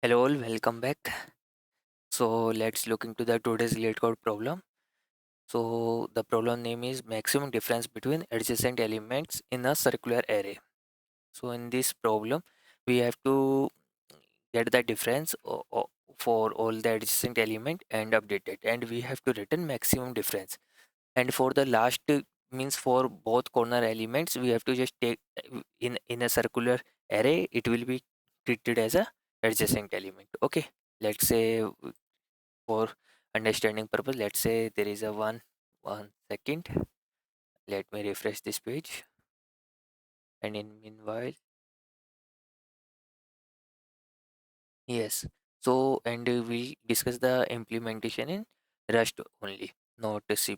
Hello all, welcome back. So let's look into the today's late code problem. So the problem name is maximum difference between adjacent elements in a circular array. So in this problem, we have to get the difference for all the adjacent element and update it, and we have to return maximum difference. And for the last means for both corner elements, we have to just take in a circular array. It will be treated as a adjacent element. Okay, let's say for understanding purpose, let's say there is a one second. Let me refresh this page, and in meanwhile, yes. So and we discuss the implementation in Rust only, not C++,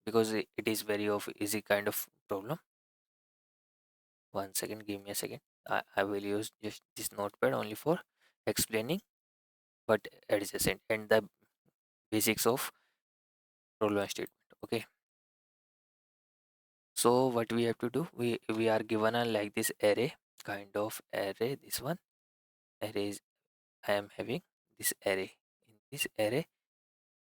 because it is very of easy kind of problem. One second, give me a second. I will use just this notepad only for explaining what adjacent and the basics of problem statement. Okay. So what we have to do, we are given a like this array, kind of array. This one array is I am having this array. In this array,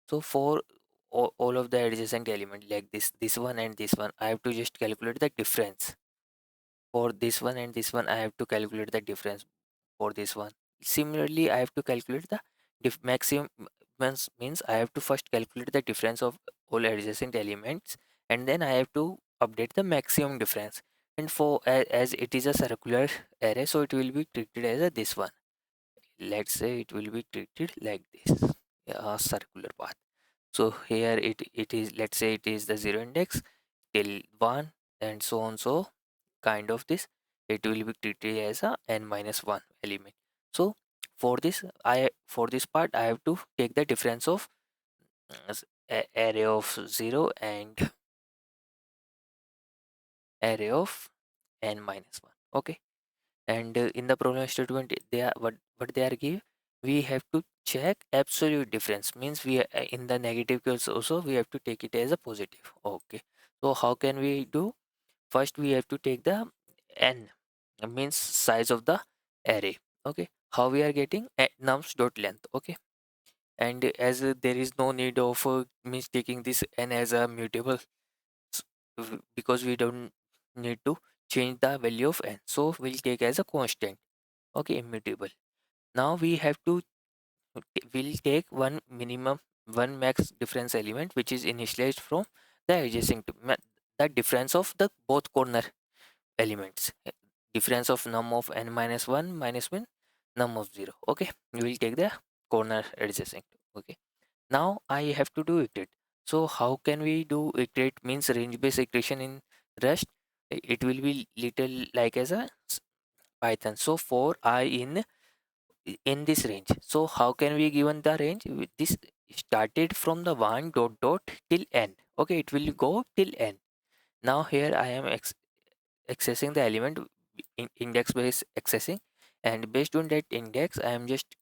so for all of the adjacent element like this one and this one, I have to just calculate the difference. For this one and this one, I have to calculate the difference for this one. Similarly, I have to calculate the maximum means I have to first calculate the difference of all adjacent elements, and then I have to update the maximum difference. And for as it is a circular array, so it will be treated as a this one. Let's say it will be treated like this, a circular path. So here it is, let's say it is the zero index till 1 and so on, so kind of this it will be treated as a n minus 1 element. So for this part I have to take the difference of array of 0 and array of n minus 1. Okay, and in the problem statement they are what they are give, we have to check absolute difference, means we in the negative case also we have to take it as a positive. Okay, so how can we do? First we have to take the n, means size of the array. Okay, how we are getting nums dot length. Okay, and as there is no need of means taking this n as a mutable, s- because we don't need to change the value of n, so we'll take as a constant. Okay, immutable. Now we have to we'll take one max difference element which is initialized from the the difference of the both corner elements. Difference of num of n minus 1 minus 1 num of 0. Okay, we will take the corner adjacent. Okay, now I have to do iterate. So how can we do iterate? Means range based iteration in Rust. It will be little like as a Python. So for I in this range, so how can we given the range with this started from the 1 dot dot till n. Okay, it will go till n. Now here I am accessing the element index based accessing, and based on that index I am just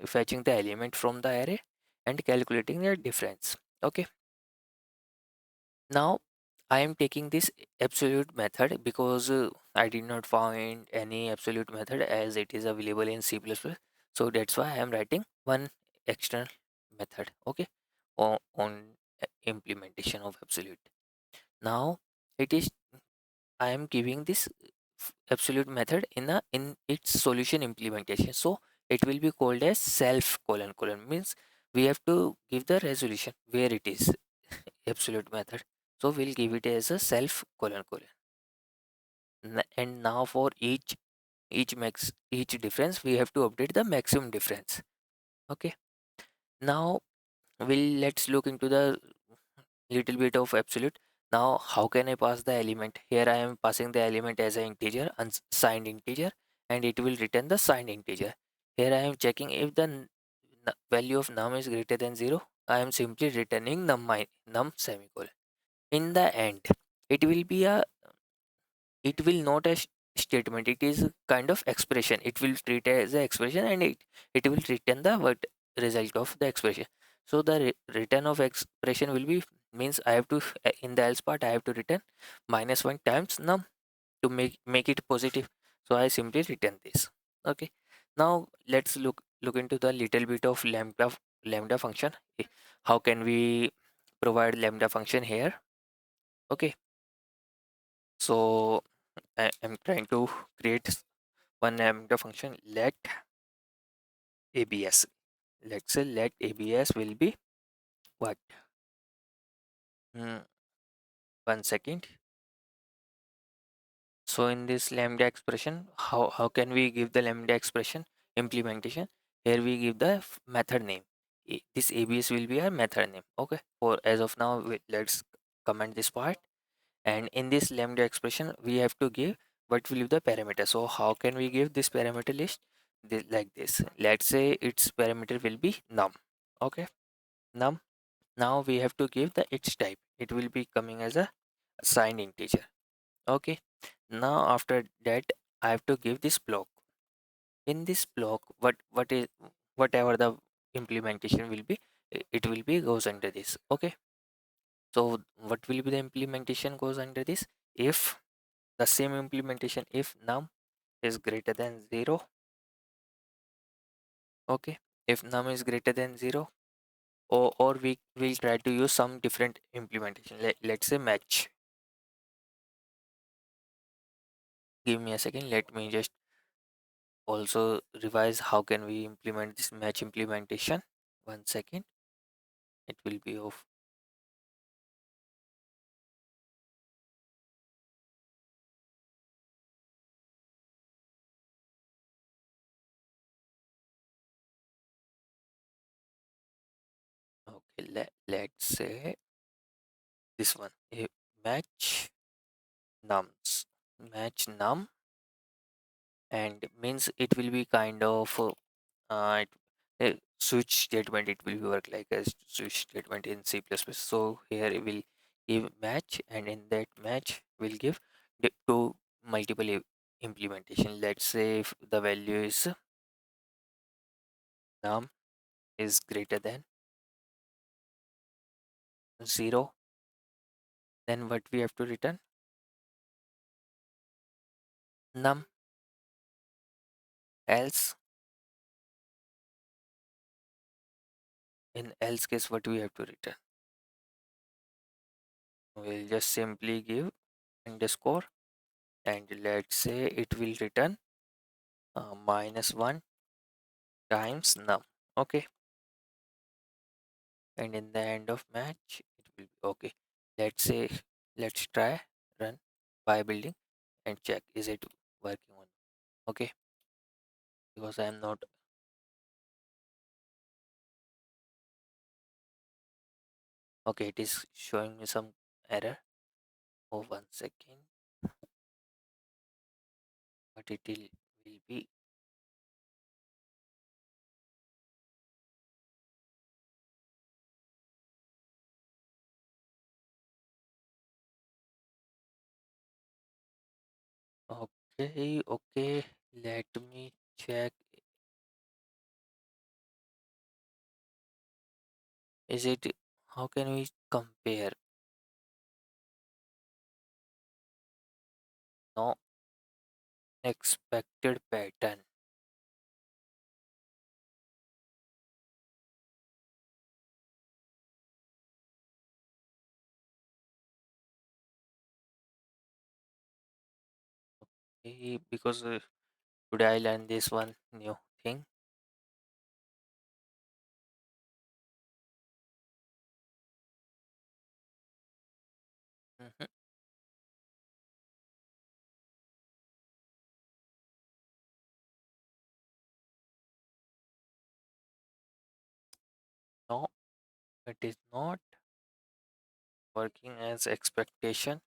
fetching the element from the array and calculating the difference. Okay, now I am taking this absolute method because I did not find any absolute method as it is available in C++, so that's why I am writing one external method. Okay, on implementation of absolute. Now it is I am giving this absolute method in its solution implementation. So it will be called as self colon colon, means we have to give the resolution where it is absolute method. So we'll give it as a self colon colon. And now for each difference we have to update the maximum difference. Okay. Now let's look into the little bit of absolute. Now how can I pass the element? Here I am passing the element as an integer, unsigned integer, and it will return the signed integer. Here I am checking if the value of num is greater than 0. I am simply returning num semicolon. In the end, it will be a it will not a statement, it is a kind of expression. It will treat as an expression, and it will return the what result of the expression. So the return of expression will be, means I have to in the else part I have to return minus 1 times num to make it positive. So I simply return this. Okay, now look into the little bit of lambda function. How can we provide lambda function here? Okay, so I am trying to create one lambda function. Let abs, let's say let abs will be what? Hmm, 1 second. So in this lambda expression, how can we give the lambda expression implementation? Here we give the method name. This abs will be our method name. Okay, for as of now, let's comment this part. And in this lambda expression, we have to give what will be the parameter. So how can we give this parameter list? Like this. Let's say its parameter will be num. Okay, num. Now we have to give the its type. It will be coming as a signed integer. Okay, now after that I have to give this block. In this block, what is whatever the implementation will be, it will be goes under this. Okay, so what will be the implementation goes under this? If the same implementation, if num is greater than 0. Okay, if num is greater than 0, or we will try to use some different implementation. Let's say match. Give me a second, let me just also revise how can we implement this match implementation. 1 second, it will be of. Okay, let's say this one, match nums, match num, and means it will be kind of a switch statement. It will work like a switch statement in C++. So here it will give match, and in that match will give the two multiple implementation. Let's say if the value is num is greater than 0, then what we have to return? Num. Else, in else case, what we have to return? We'll just simply give underscore, and let's say it will return -1 times num. Okay, and in the end of match it will be okay. Let's say, let's try run by building and check is it working on. Okay, because I am not. Okay, it is showing me some error. Oh, 1 second, but will be. Okay, okay, let me check. Is it, how can we compare? No expected pattern. Because today I learned this one new thing. Mhm. No, it is not working as expectation.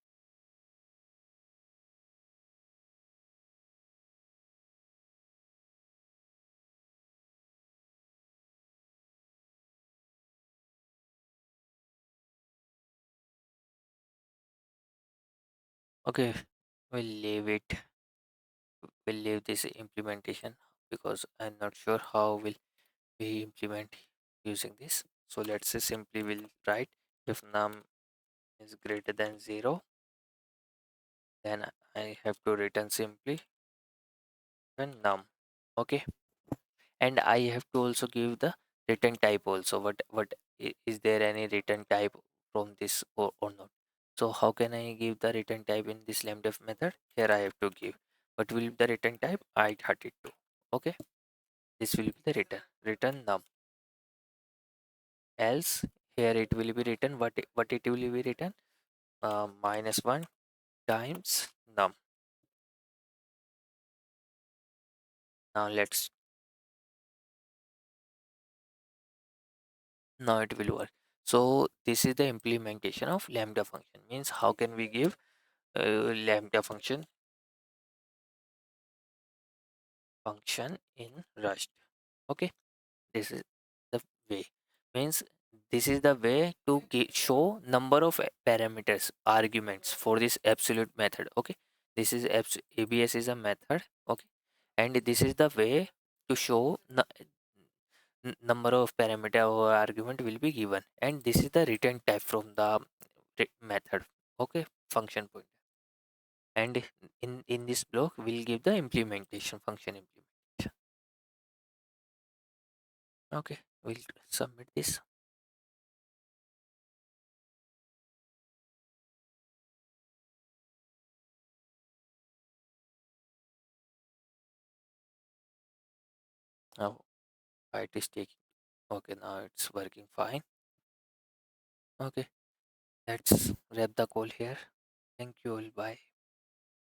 Okay, we'll leave it. We'll leave this implementation because I'm not sure how will we implement using this. So let's say simply we'll write if num is greater than 0, then I have to return simply when num. Okay, and I have to also give the return type also. Is there any return type from this or not? So how can I give the return type in this lambda method? Here I have to give what will be the return type, I32. Okay, this will be the return num. Else here it will be written, what it will be written, minus 1 times num. Now let's, now it will work. So this is the implementation of lambda function. Means how can we give lambda function in Rust. Okay, this is the way. Means this is the way to show number of parameters arguments for this absolute method. Okay, this is abs is a method. Okay, and this is the way to show number of parameter or argument will be given, and this is the return type from the method. Okay, function point. And in this block we'll give the implementation, function implementation. Okay, we'll submit this. Now it is taking. Okay, now it's working fine. Okay, let's wrap the call here. Thank you all. Bye.